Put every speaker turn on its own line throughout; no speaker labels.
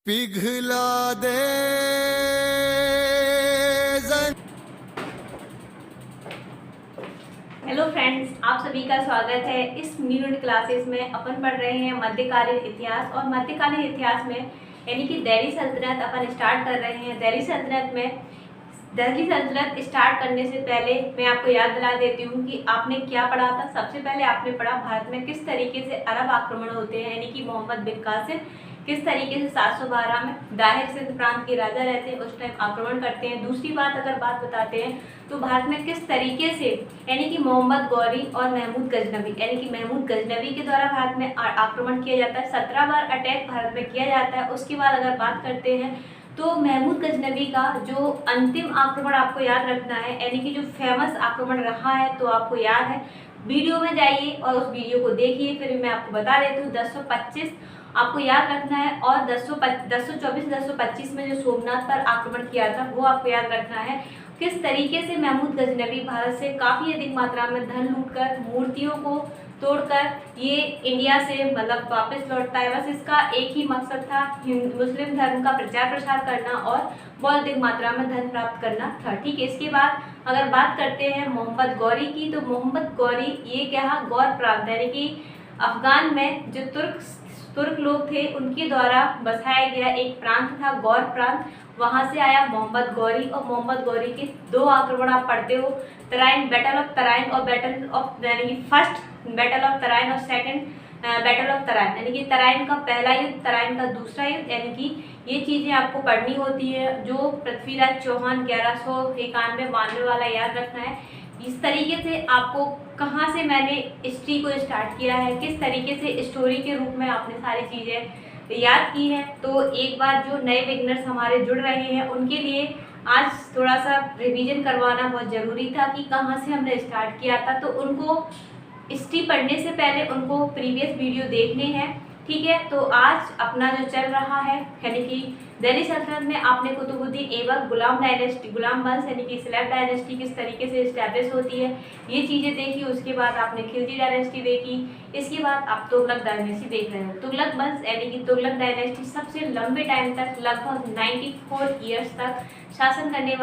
पिघला दे
hello friends, आप सभी का स्वागत है। इस यूनिट क्लासेस में अपन पढ़ रहे हैं मध्यकालीन इतिहास। और मध्यकालीन इतिहास में यानी कि दिल्ली सल्तनत अपन स्टार्ट कर रहे हैं। दिल्ली सल्तनत स्टार्ट करने से पहले मैं आपको याद दिला देती हूँ कि आपने क्या पढ़ा था। सबसे पहले आपने पढ़ा भारत में किस तरीके से अरब आक्रमण होते हैं, यानी कि मोहम्मद बिन कासिम किस तरीके से 712 में दाहिर सिंध प्रांत के राजा रहते हैं उस टाइम आक्रमण करते हैं। दूसरी बात अगर बात बताते हैं तो भारत में किस तरीके से यानी कि मोहम्मद गौरी और महमूद गजनवी यानी कि महमूद गजनवी के द्वारा भारत में आक्रमण किया जाता है। 17 बार अटैक भारत में किया जाता है। उसके बाद अगर बात करते हैं तो महमूद गजनवी का जो अंतिम आक्रमण आपको याद रखना है, यानी कि जो फेमस आक्रमण रहा है तो आपको याद है, वीडियो में जाइए और उस वीडियो को देखिए। फिर मैं आपको बता देती हूँ 1025 आपको याद रखना है और 1024-1025 में जो सोमनाथ पर आक्रमण किया था वो आपको याद रखना है। किस तरीके से महमूद गजनवी भारत से काफ़ी अधिक मात्रा में धन लूटकर मूर्तियों को तोड़कर ये इंडिया से मतलब वापस लौटता है। बस इसका एक ही मकसद था, मुस्लिम धर्म का प्रचार प्रसार करना और बहुत अधिक मात्रा में धन प्राप्त करना था। ठीक है, इसके बाद अगर बात करते हैं मोहम्मद गौरी की, तो मोहम्मद गौरी ये क्या गौर प्रांत यानी कि अफगान में जो तुर्क लोग थे उनके द्वारा बसाया गया एक प्रांत था, गौर प्रांत। वहां से आया मोहम्मद गौरी। और मोहम्मद गौरी के दो आक्रमण आप पढ़ते हो, तराइन, बैटल ऑफ तराइन और बैटल ऑफ यानी कि फर्स्ट बैटल ऑफ तराइन और सेकंड बैटल ऑफ तराइन, यानी कि तराइन का पहला युद्ध, तराइन का दूसरा युद्ध, यानी कि ये चीज़ें आपको पढ़नी होती है। जो पृथ्वीराज चौहान 1191 मानने वाला याद रखना है। इस तरीके से आपको कहाँ से मैंने हिस्ट्री को स्टार्ट किया है, किस तरीके से स्टोरी के रूप में आपने सारी चीज़ें याद की है। तो एक बार जो नए बिगनर्स हमारे जुड़ रहे हैं उनके लिए आज थोड़ा सा रिवीजन करवाना बहुत ज़रूरी था कि कहाँ से हमने स्टार्ट किया था। तो उनको हिस्ट्री पढ़ने से पहले उनको प्रीवियस वीडियो देखने हैं। ठीक है, तो आज अपना जो चल रहा है यानी कि दिल्ली सल्तनत में आपने कुतुबुद्दीन ऐबक, गुलाम डायनेस्टी, गुलाम वंश यानी कि स्लेव डायनेस्टी किस तरीके से इस्टेब्लिश होती है ये चीज़ें देखी। उसके बाद आपने खिलजी डायनेस्टी देखी। इसके बाद आप तुगलक डायनेस्टी देख रहे हो। तुगलक वंश यानी कि तुगलक डायनेस्टी सबसे लंबे टाइम तक लगभग 94 ईयर्स तक शासन करने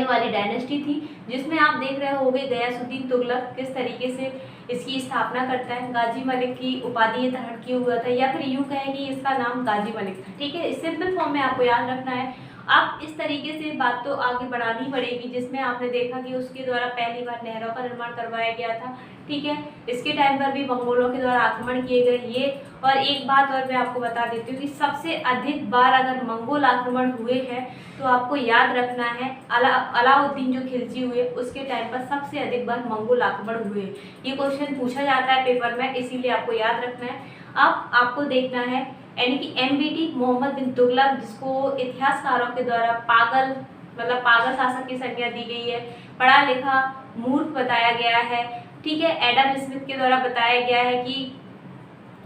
वाली डायनेस्टी थी, जिसमें आप देख रहे होंगे गयासुद्दीन तुगलक किस तरीके से इसकी स्थापना करता है। गाजी मलिक की उपाधि ये धारण किया हुआ था, या फिर यूँ कहें कि इसका नाम गाजी मलिक था। ठीक है, इस सिंपल फॉर्म में आपको याद रखना है। आप इस तरीके से बात तो आगे बढ़ानी पड़ेगी, जिसमें आपने देखा कि उसके द्वारा पहली बार नहरों का निर्माण करवाया गया था। ठीक है, इसके टाइम पर भी मंगोलों के द्वारा आक्रमण किए गए ये। और एक बात और मैं आपको बता देती हूँ कि सबसे अधिक बार अगर मंगोल आक्रमण हुए हैं तो आपको याद रखना है अलाउद्दीन जो खिलजी हुए उसके टाइम पर सबसे अधिक बार मंगोल आक्रमण हुए। ये क्वेश्चन पूछा जाता है पेपर में, इसीलिए आपको याद रखना है। अब आपको देखना है यानी कि MBT मोहम्मद बिन तुगलक, जिसको इतिहासकारों के द्वारा पागल शासक की संज्ञा दी गई है, पढ़ा लिखा मूर्ख बताया गया है। ठीक है, एडम स्मिथ के द्वारा बताया गया है कि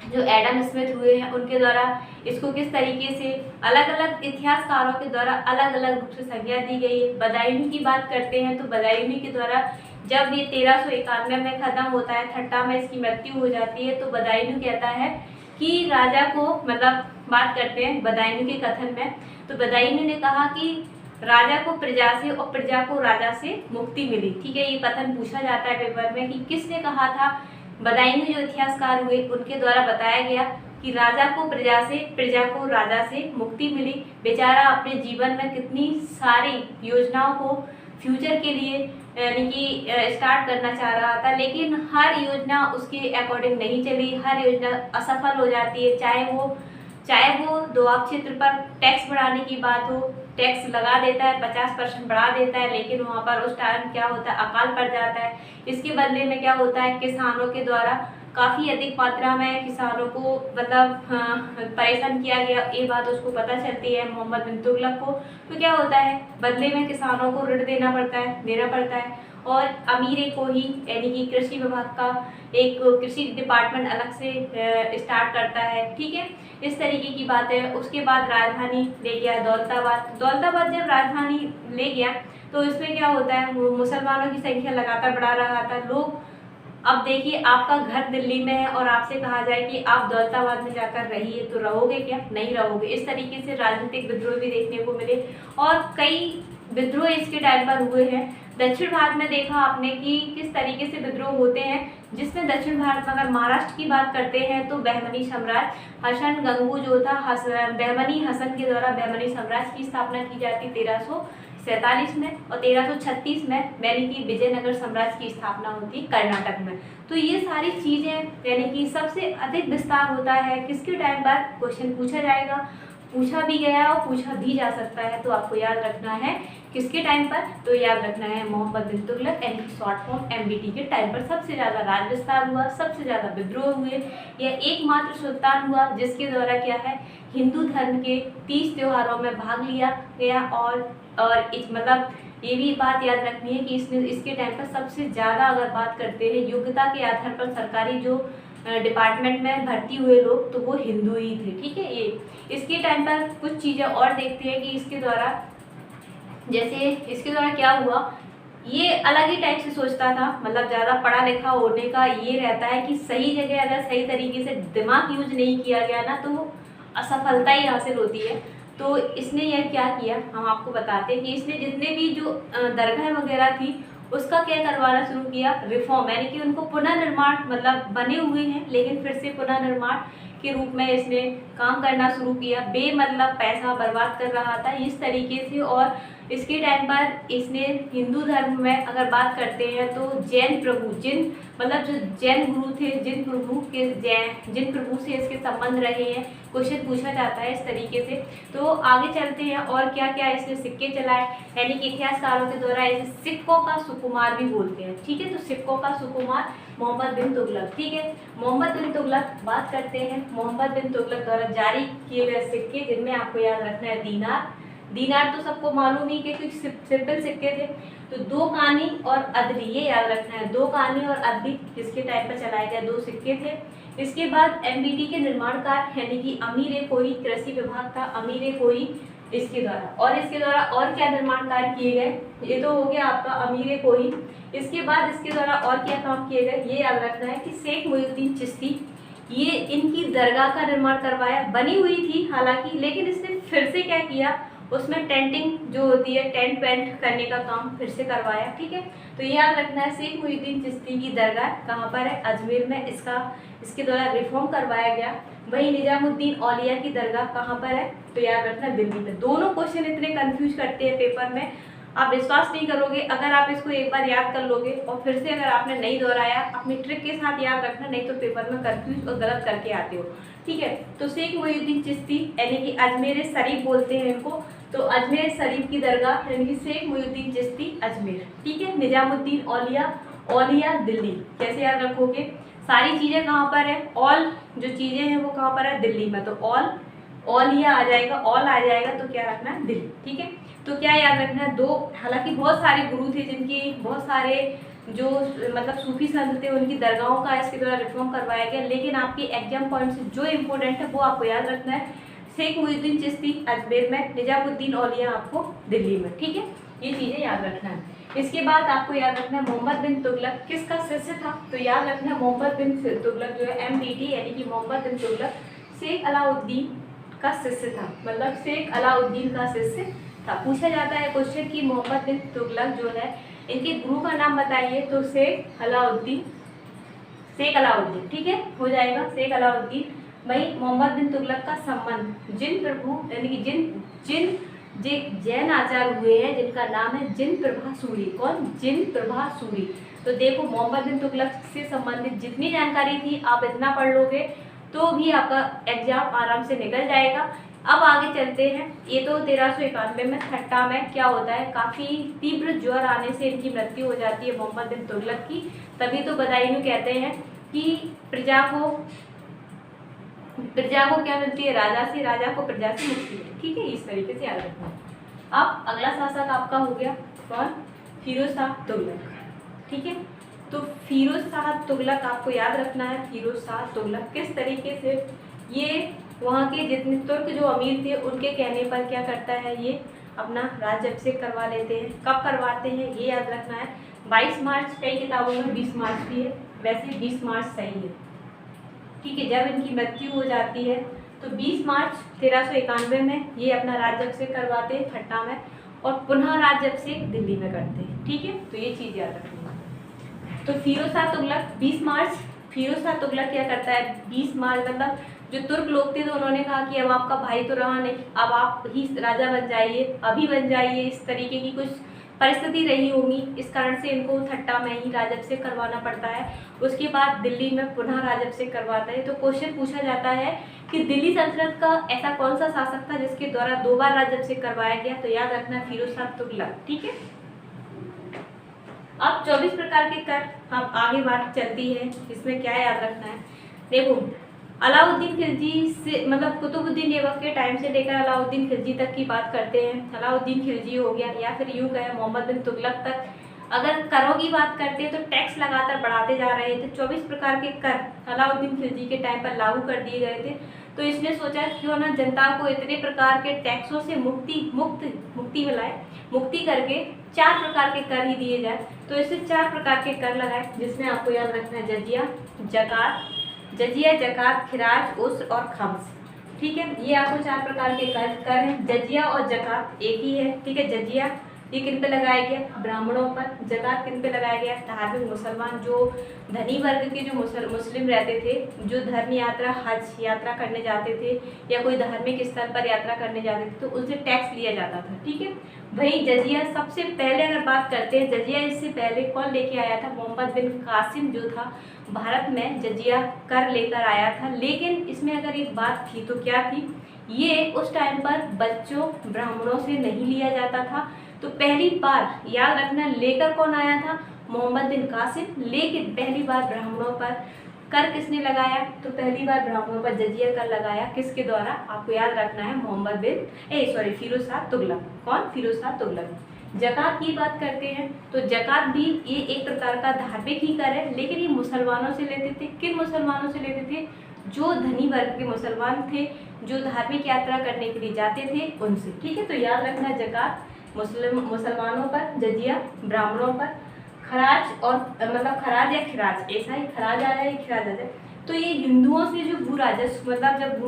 जो एडम स्मिथ हुए हैं उनके द्वारा इसको किस तरीके से अलग अलग इतिहासकारों के द्वारा अलग अलग रूप से संज्ञा दी गई है। बदायूनी की बात करते हैं तो बदायूनी के द्वारा जब ये 1391 में खत्म होता है, ठट्टा में इसकी मृत्यु हो जाती है, तो बदायूनी कहता है कि राजा को बात करते हैं बदायूनी के कथन में, तो बदायूनी ने कहा कि राजा को प्रजा से और प्रजा को राजा से मुक्ति मिली। ठीक है, ये कथन पूछा जाता है पेपर में कि किसने कहा था। बदायूनी जो इतिहासकार हुए उनके द्वारा बताया गया कि राजा को प्रजा से, प्रजा को राजा से मुक्ति मिली। बेचारा अपने जीवन में कितनी सारी योजनाओं को फ्यूचर के लिए यानी कि स्टार्ट करना चाह रहा था, लेकिन हर योजना उसके अकॉर्डिंग नहीं चली, हर योजना असफल हो जाती है। चाहे वो दोआब क्षेत्र पर टैक्स बढ़ाने की बात हो, टैक्स लगा देता है, 50% बढ़ा देता है, लेकिन वहाँ पर उस टाइम क्या होता है, अकाल पड़ जाता है। इसके बदले में क्या होता है, किसानों के द्वारा काफ़ी अधिक मात्रा में किसानों को परेशान किया गया। ये बात उसको पता चलती है मोहम्मद बिन तुगलक को। तो क्या होता है, बदले में किसानों को ऋण देना पड़ता है और अमीरे को ही यानी कि कृषि विभाग का एक कृषि डिपार्टमेंट अलग से स्टार्ट करता है। ठीक है, इस तरीके की बात है। उसके बाद राजधानी ले गया दौलताबाद जब राजधानी ले गया तो इसमें क्या होता है, मुसलमानों की संख्या लगातार बढ़ा रहा था। लोग अब देखिए आपका घर दिल्ली में है और आपसे कहा जाए कि आप दौलताबाद में जाकर रहिए, तो रहोगे क्या? नहीं रहोगे। इस तरीके से राजनीतिक विद्रोह भी देखने को मिले और कई विद्रोह इसके टाइम पर हुए हैं। दक्षिण भारत में देखा आपने कि किस तरीके से विद्रोह होते हैं, जिसमें दक्षिण भारत में अगर महाराष्ट्र की बात करते हैं तो बहमनी साम्राज्य हसन गंगू जो था बहमनी हसन के द्वारा बहमनी साम्राज्य की स्थापना की जाती 1347 में, और 1336 में यानी कि विजयनगर साम्राज्य की स्थापना होती कर्नाटक में। तो ये सारी चीज़ें यानी कि सबसे अधिक विस्तार होता है किसके टाइम पर? क्वेश्चन पूछा जाएगा, पूछा भी गया और पूछा भी जा सकता है। तो आपको याद रखना है किसके टाइम पर? तो याद रखना है मोहम्मद बिन तुगलक यानी शॉर्ट फॉर्म एमबीटी के टाइम पर सबसे ज़्यादा राज विस्तार हुआ, सबसे ज़्यादा विद्रोह हुए। यह एकमात्र सुल्तान हुआ जिसके द्वारा क्या है, हिंदू धर्म के 30 त्योहारों में भाग लिया गया। और मतलब ये भी बात याद रखनी है कि इसके टाइम पर सबसे ज़्यादा अगर बात करते हैं योग्यता के आधार पर सरकारी जो डिपार्टमेंट में भर्ती हुए लोग, तो वो हिंदू ही थे। ठीक है, ये इसके टाइम पर कुछ चीज़ें और देखते हैं कि इसके द्वारा जैसे इसके द्वारा क्या हुआ, ये अलग ही टाइप से सोचता था, मतलब ज़्यादा पढ़ा लिखा होने का ये रहता है कि सही जगह अगर सही तरीके से दिमाग यूज नहीं किया गया ना, तो असफलता ही हासिल होती है। तो इसने यह क्या किया, हम आपको बताते हैं कि इसने जितने भी जो दरगाह वगैरह थी उसका क्या करवाना शुरू किया, रिफॉर्म, यानी कि उनको पुनर्निर्माण, मतलब बने हुए हैं लेकिन फिर से पुनर्निर्माण के रूप में इसने काम करना शुरू किया। मतलब पैसा बर्बाद कर रहा था इस तरीके से। और इसके टाइम पर इसने हिंदू धर्म में अगर बात करते हैं तो जैन प्रभु, मतलब जो जैन गुरु थे, जिन प्रभु से इसके संबंध रहे हैं, क्वेश्चन पूछा जाता है इस तरीके से। तो आगे चलते हैं और क्या क्या इसने सिक्के चलाए, यानी कि इतिहासकारों के द्वारा इसे सिक्कों का सुकुमार भी बोलते हैं। ठीक है, तो सिक्कों का सुकुमार मोहम्मद बिन तुगलक। ठीक है, मोहम्मद बिन तुगलक बात करते हैं। मोहम्मद बिन तुगलक द्वारा जारी किए गए सिक्के, जिनमें आपको याद रखना है दीनार तो सबको मालूम ही कि कुछ सिंपल सिक्के थे। तो 2 कानी और अदली, ये याद रखना है, 2 कानी और अदली जिसके टाइम पर चलाए गए 2 सिक्के थे। इसके बाद एमबीटी के निर्माणकार यानी कि अमीर कोई, कृषि विभाग था अमीर कोई इसके द्वारा। और इसके द्वारा और क्या निर्माण कार्य किए गए, ये तो हो गया आपका अमीर कोई। इसके बाद इसके द्वारा और क्या काम किए गए, ये याद रखना है कि शेख मोइनुद्दीन चिश्ती, ये इनकी दरगाह का निर्माण करवाया, बनी हुई थी हालांकि, लेकिन इसने फिर से क्या किया, उसमें टेंटिंग जो होती है, टेंट पेंट करने का काम फिर से करवाया। ठीक है, तो ये याद रखना है शेख मोइनुद्दीन चिश्ती की दरगाह कहाँ पर है, अजमेर में, इसके द्वारा रिफॉर्म करवाया गया। वहीं निजामुद्दीन औलिया की दरगाह कहाँ पर है, तो याद रखना दिल्ली में। दोनों क्वेश्चन इतने कंफ्यूज करते हैं पेपर में, आप विश्वास नहीं करोगे। अगर आप इसको एक बार याद कर लोगे और फिर से अगर आपने नहीं दोहराया, अपनी ट्रिक के साथ याद रखना, नहीं तो पेपर में कंफ्यूज और गलत करके आते हो। ठीक है, तो शेख मोइनुद्दीन चिश्ती यानी कि अजमेर शरीफ बोलते हैं इनको, तो अजमेर शरीफ की दरगाह यानी कि शेख मोइनुद्दीन चिश्ती अजमेर। ठीक है, निजामुद्दीन औलिया दिल्ली। कैसे याद रखोगे, सारी चीज़ें कहाँ पर है, ऑल जो चीज़ें हैं वो कहाँ पर है, दिल्ली में। तो औलिया आ जाएगा, ऑल आ जाएगा, तो क्या रखना है, दिल्ली। ठीक है, तो क्या याद रखना है, 2, हालांकि बहुत सारे गुरु थे जिनकी बहुत सारे जो मतलब सूफी संत थे उनकी दरगाहों का इसके द्वारा रिफॉर्म करवाया गया, लेकिन आपके एग्जाम पॉइंट से जो इम्पोर्टेंट है वो आपको याद रखना है, शेख मोइनुद्दीन चिश्ती अजमेर में, निजामुद्दीन औलिया आपको दिल्ली में। ठीक है, ये चीज़ें याद रखना है। इसके बाद आपको याद रखना है मोहम्मद बिन तुगलक किसका शिष्य था, तो याद रखना है मोहम्मद बिन तुगलक जो है एमबीटी यानी कि मोहम्मद बिन तुगलक शेख अलाउद्दीन का शिष्य था, मतलब शेख अलाउद्दीन का शिष्य था। पूछा जाता है क्वेश्चन कि मोहम्मद बिन तुगलक जो है इनके गुरु का नाम बताइए, तो शेख अलाउद्दीन। ठीक है, हो जाएगा शेख अलाउद्दीन। वही मोहम्मद बिन तुगलक का संबंध जिन प्रभु यानी कि जैन आचार्य हुए हैं जिनका नाम है जिन प्रभा सूरी। कौन, जिन प्रभा सूरी। तो देखो मोहम्मद बिन तुगलक से संबंधित जितनी जानकारी थी आप इतना पढ़ लोगे तो भी आपका एग्जाम आराम से निकल जाएगा। अब आगे चलते हैं, ये तो 1391 में ठट्टा में क्या होता है, काफ़ी तीव्र ज्वर आने से इनकी मृत्यु हो जाती है मोहम्मद बिन तुगलक की। तभी तो बदायूं कहते हैं कि प्रजा को क्या मिलती है, राजा से, राजा को प्रजा से मुक्ति है। ठीक है, इस तरीके से याद रखना। अब अगला शासक आपका हो गया कौन, फिरोज शाह तुगलक। ठीक है, तो फिरोज शाह तुगलक आपको याद रखना है। फिरोज शाह तुगलक किस तरीके से, ये वहाँ के जितने तुर्क जो अमीर थे उनके कहने पर क्या करता है, ये अपना राज्य अभिषेक करवा लेते हैं। कब करवाते हैं ये याद रखना है, 22 मार्च, कई किताबों में 20 मार्च भी है, वैसे 20 मार्च सही है। ठीक है, जब इनकी मृत्यु हो जाती है तो 20 मार्च 1391 में ये अपना राज्याभिषेक करवाते हैं ठट्टा में, और पुनः राज्याभिषेक दिल्ली में करते हैं। ठीक है, तो ये चीज़ याद रखनी है। तो फिरोज शाह तुगलक 20 मार्च, फिरोज शाह तुगलक क्या करता है 20 मार्च, मतलब जो तुर्क लोग थे तो उन्होंने कहा कि अब आपका भाई तो रहा नहीं, अब आप ही राजा बन जाइए, अभी बन जाइए, इस तरीके की कुछ परिस्थिति रही होगी, इस कारण से इनको ठट्टा में ही राज्याभिषेक करवाना पड़ता है। उसके बाद दिल्ली में पुनः राज्याभिषेक करवाता है। तो क्वेश्चन पूछा जाता है कि दिल्ली सल्तनत का ऐसा कौन सा शासक था जिसके द्वारा 2 बार राज्याभिषेक करवाया गया, तो याद रखना फिरोज शाह तुगलक। ठीक है, अब 24 प्रकार के कर, हम आगे बात चलती है, इसमें क्या याद रखना है। देखो, अलाउद्दीन खिलजी से मतलब कुतुबुद्दीन ऐबक के टाइम से लेकर अलाउद्दीन खिलजी तक की बात करते हैं। अलाउद्दीन खिलजी हो गया, या फिर यूँ कहें मोहम्मद बिन तुगलक तक अगर करों की बात करते हैं तो टैक्स लगातार बढ़ाते जा रहे थे। 24 प्रकार के कर अलाउद्दीन खिलजी के टाइम पर लागू कर दिए गए थे। तो इसने सोचा क्यों ना जनता को इतने प्रकार के टैक्सों से मुक्ति मिलाए, मुक्ति करके 4 प्रकार के कर ही दिए जाए। तो इससे 4 प्रकार के कर लगाए, जिसमें आपको याद रखना है जजिया, जकात, खिराज, उस्र और खम्स। ठीक है, ये आपको 4 प्रकार के कर हैं। जजिया और जकात एक ही है। ठीक है, जजिया ये किन पे लगाया गया, ब्राह्मणों पर। जकात किन पे लगाया गया, धार्मिक मुसलमान, जो धनी वर्ग के जो मुस्लिम रहते थे, जो धर्म यात्रा हज यात्रा करने जाते थे या कोई धार्मिक स्थल पर यात्रा करने जाते थे, तो उनसे टैक्स लिया जाता था। ठीक है, वही जजिया सबसे पहले अगर बात करते हैं, जजिया इससे पहले कौन लेके आया था, मोहम्मद बिन कासिम जो था भारत में जजिया कर लेकर आया था। लेकिन इसमें अगर एक बात थी तो क्या थी, ये उस टाइम पर बच्चों ब्राह्मणों से नहीं लिया जाता था। तो पहली बार याद रखना लेकर कौन आया था, मोहम्मद बिन कासिम। लेकिन पहली बार ब्राह्मणों पर कर किसने लगाया, तो पहली बार ब्राह्मणों पर जजिया कर लगाया, किसके द्वारा, आपको याद रखना है फिरोज शाह तुगलक। कौन, फिरोज शाह तुगलक। जकात की बात करते हैं तो जकात भी ये एक प्रकार का धार्मिक ही कर है, लेकिन ये मुसलमानों से लेते थे। किन मुसलमानों से लेते थे, जो धनी वर्ग के मुसलमान थे, जो धार्मिक यात्रा करने के लिए जाते थे उनसे। ठीक है, तो याद रखना जकात मुसलमानों पर, जजिया ब्राह्मणों पर, खराज और मतलब खराज या खिराज, ऐसा ही खराज आ जाए खिराज आ जाए, तो ये हिंदुओं से जो भू राजस्व मतलब जब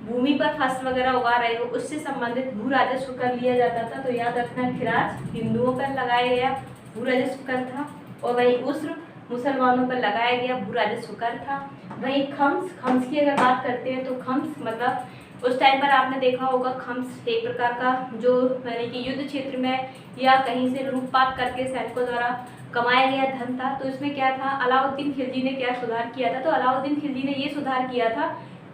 भूमि पर फसल वगैरह उगा रहे हो उससे संबंधित भू राजस्व कर लिया जाता था। तो याद रखना खिराज हिंदुओं पर लगाया गया भू राजस्व कर था, और वही उस्र मुसलमानों पर लगाया गया भू राजस्व कर था। वही खम्स की अगर बात करते हैं तो खम्स मतलब उस टाइम पर आपने देखा होगा, खम्स एक प्रकार का जो यानी कि युद्ध क्षेत्र में या कहीं से लूटपाट करके सैनिकों द्वारा कमाया गया धन था। तो इसमें क्या था, अलाउद्दीन खिलजी ने क्या सुधार किया था, तो अलाउद्दीन खिलजी ने ये सुधार किया था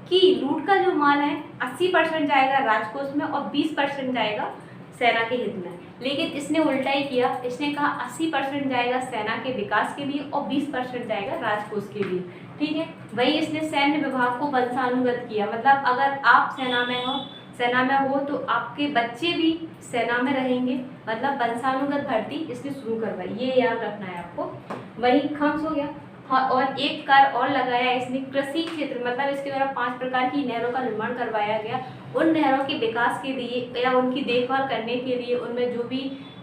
कि लूट का जो माल है 80% जाएगा राजकोष में और 20% जाएगा सेना के हित में। लेकिन इसने उल्टा ही किया, इसने कहा 80% जाएगा सेना के विकास के लिए और 20% जाएगा राजकोष के लिए। ठीक है, वही इसने सैन्य विभाग को वंशानुगत किया, मतलब अगर आप सेना में हो तो आपके बच्चे भी सेना में रहेंगे, मतलब वंशानुगत भर्ती इसने शुरू करवाई, ये याद रखना है आपको। वही खम्स हो गया। हाँ, और एक कर और लगाया इसने कृषि क्षेत्र, मतलब इसके द्वारा 5 प्रकार की नहरों का निर्माण करवाया गया। उन नहरों के विकास के लिए या उनकी देखभाल करने के लिए उनमें जो भी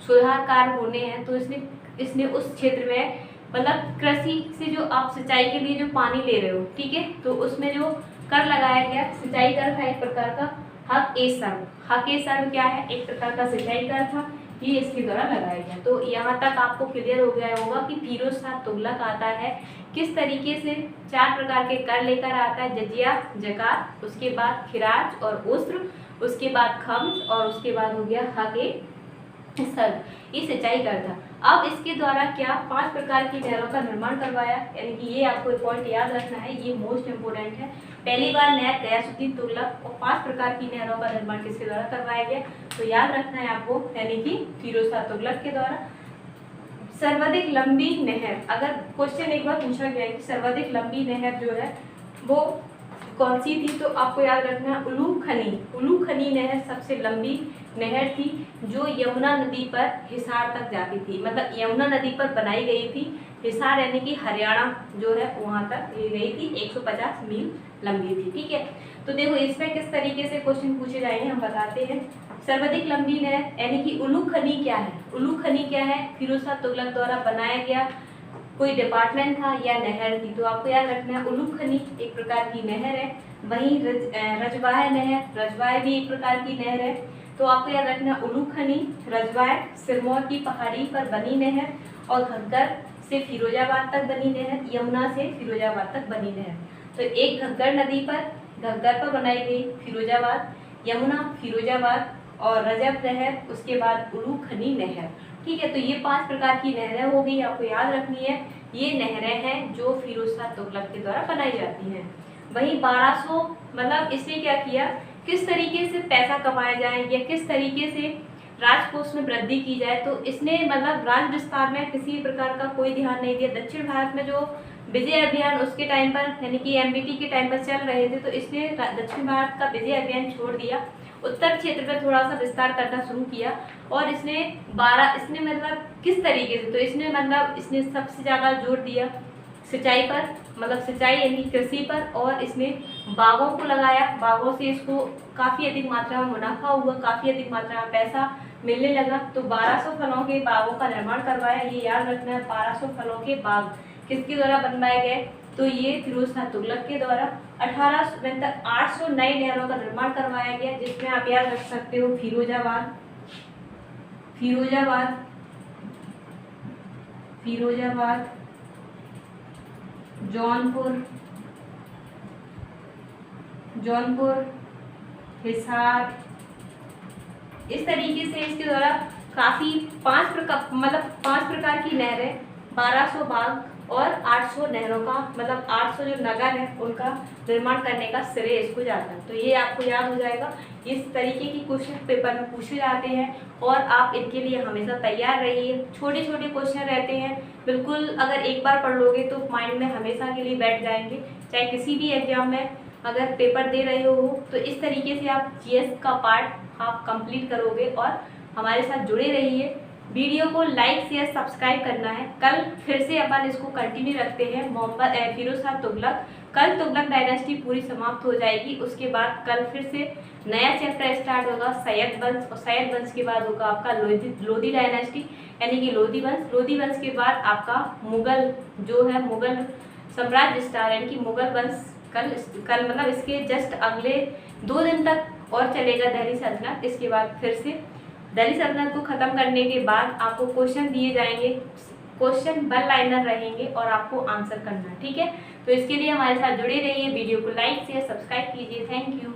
सुधार कार्य होने हैं, तो इसने उस क्षेत्र में मतलब कृषि से जो आप सिंचाई के लिए जो पानी ले रहे हो, ठीक है, तो उसमें जो कर लगाया गया, सिंचाई कर था एक प्रकार का। हक ए सर्व क्या है, एक प्रकार का सिंचाई कर था, ये इसके द्वारा लगाया गया। तो यहाँ तक आपको क्लियर हो गया होगा कि फिरोज शाह तुगलक आता है किस तरीके से, 4 प्रकार के कर लेकर आता है, जजिया, जकात, उसके बाद खिराज और उस्र, उसके बाद खम्स और उसके बाद हो गया हक ए सर्व, ये सिंचाई कर था। अब इसके द्वारा क्या 5 प्रकार की नहरों का निर्माण करवाया, यानी कि ये आपको एक पॉइंट याद रखना है, ये मोस्ट इंपोर्टेंट है। पहली बार नहर गयासुद्दीन तुगलक और 5 प्रकार की नहरों का निर्माण किसके द्वारा करवाया गया, तो याद रखना है आपको, यानी कि फिरोज शाह तुगलक के द्वारा। सर्वाधिक लंबी नहर, अगर क्वेश्चन एक बार पूछा गया है कि सर्वाधिक लंबी नहर जो है वो कौन सी थी, तो आपको याद रखना है उलू खनी नहर सबसे लंबी नहर थी, जो यमुना नदी पर हिसार तक जाती थी, मतलब यमुना नदी पर बनाई गई थी। हिसार यानी कि हरियाणा जो है वहाँ तक ये गई थी, 150 मील लंबी थी। ठीक है, तो देखो इसमें किस तरीके से क्वेश्चन पूछे जाएंगे हम बताते हैं। सर्वाधिक लंबी नहर यानी कि उलू खनी क्या है, फिरोज शाह तुगलक द्वारा बनाया गया कोई डिपार्टमेंट था या नहर थी। तो आपको याद रखना है उलूख खनी एक प्रकार की नहर है, वहीं रजवाह नहर, रजवाह भी एक प्रकार की नहर है। तो आपको याद रखना है उलूख खनी, रजवाह सिरमौर की पहाड़ी पर बनी नहर, और घग्गर से फिरोजाबाद तक बनी नहर, यमुना से फिरोजाबाद तक बनी नहर। तो एक घग्गर नदी पर बनाई गई फिरोजाबाद, यमुना, फिरोजाबाद और रजब नहर, उसके बाद उलूख खनी नहर। ठीक है, तो ये 5 प्रकार की नहरें हो गई, आपको याद रखनी है। ये नहरें हैं जो फिरोज शाह तुगलक के द्वारा बनाई जाती हैं। वहीं 1200 मतलब इसने क्या किया, किस तरीके से पैसा कमाया जाए या किस तरीके से राजकोष में वृद्धि की जाए, तो इसने मतलब राज विस्तार में किसी प्रकार का कोई ध्यान नहीं दिया। दक्षिण भारत में जो विजय अभियान उसके टाइम पर यानी कि एमबीटी के टाइम पर चल रहे थे, तो इसने दक्षिण भारत का विजय अभियान छोड़ दिया, उत्तर क्षेत्र में थोड़ा सा विस्तार करना शुरू किया। और इसने मतलब किस तरीके से, तो इसने सबसे ज़्यादा जोर दिया सिंचाई पर, मतलब सिंचाई यानी कृषि पर, और इसने बागों को लगाया। बागों से इसको काफ़ी अधिक मात्रा में मुनाफा हुआ, काफ़ी अधिक मात्रा में पैसा मिलने लगा। तो 1200 फलों के बागों का निर्माण करवाया। ये याद रखना है, 1200 फलों के बाग किसके द्वारा बनवाए गए, तो ये फिरोज शाह तुगलक के द्वारा। 800 नए नहरों का निर्माण करवाया गया, जिसमें आप याद रख सकते हो फिरोजाबाद, जौनपुर, हिसार। इस तरीके से इसके द्वारा काफ़ी 5 प्रकार की नहरें, 1200 बाग और 800 नहरों का मतलब 800 जो नगर है उनका निर्माण करने का श्रेय इसको जाता है। तो ये आपको याद हो जाएगा। इस तरीके की क्वेश्चन पेपर में पूछे जाते हैं और आप इनके लिए हमेशा तैयार रहिए। छोटे छोटे क्वेश्चन रहते हैं, बिल्कुल अगर एक बार पढ़ लोगे तो माइंड में हमेशा के लिए बैठ जाएंगे। चाहे किसी भी एग्जाम में अगर पेपर दे रहे हो तो इस तरीके से आप जीएस का पार्ट आप कंप्लीट करोगे। और हमारे साथ जुड़े रहिए। वीडियो को लाइक शेयर सब्सक्राइब करना है। कल फिर से अपन इसको कंटिन्यू रखते हैं फिरोज शाह तुगलक। कल तुगलक डायनेस्टी पूरी समाप्त हो जाएगी, उसके बाद कल फिर से नया चैप्टर स्टार्ट होगा सैयद वंश, और सैयद वंश के बाद होगा आपका लोधी डायनेस्टी यानी कि लोधी वंश। लोधी वंश के बाद आपका मुगल जो है मुगल साम्राज्य स्टार यानी कि मुगल वंश। कल मतलब इसके जस्ट अगले 2 दिन तक और चलेगा दिल्ली सल्तनत। इसके बाद फिर से दिल्ली सल्तनत को ख़त्म करने के बाद आपको क्वेश्चन दिए जाएंगे, क्वेश्चन वन लाइनर रहेंगे और आपको आंसर करना है। ठीक है, तो इसके लिए हमारे साथ जुड़े रहिए। वीडियो को लाइक शेयर सब्सक्राइब कीजिए। Thank you.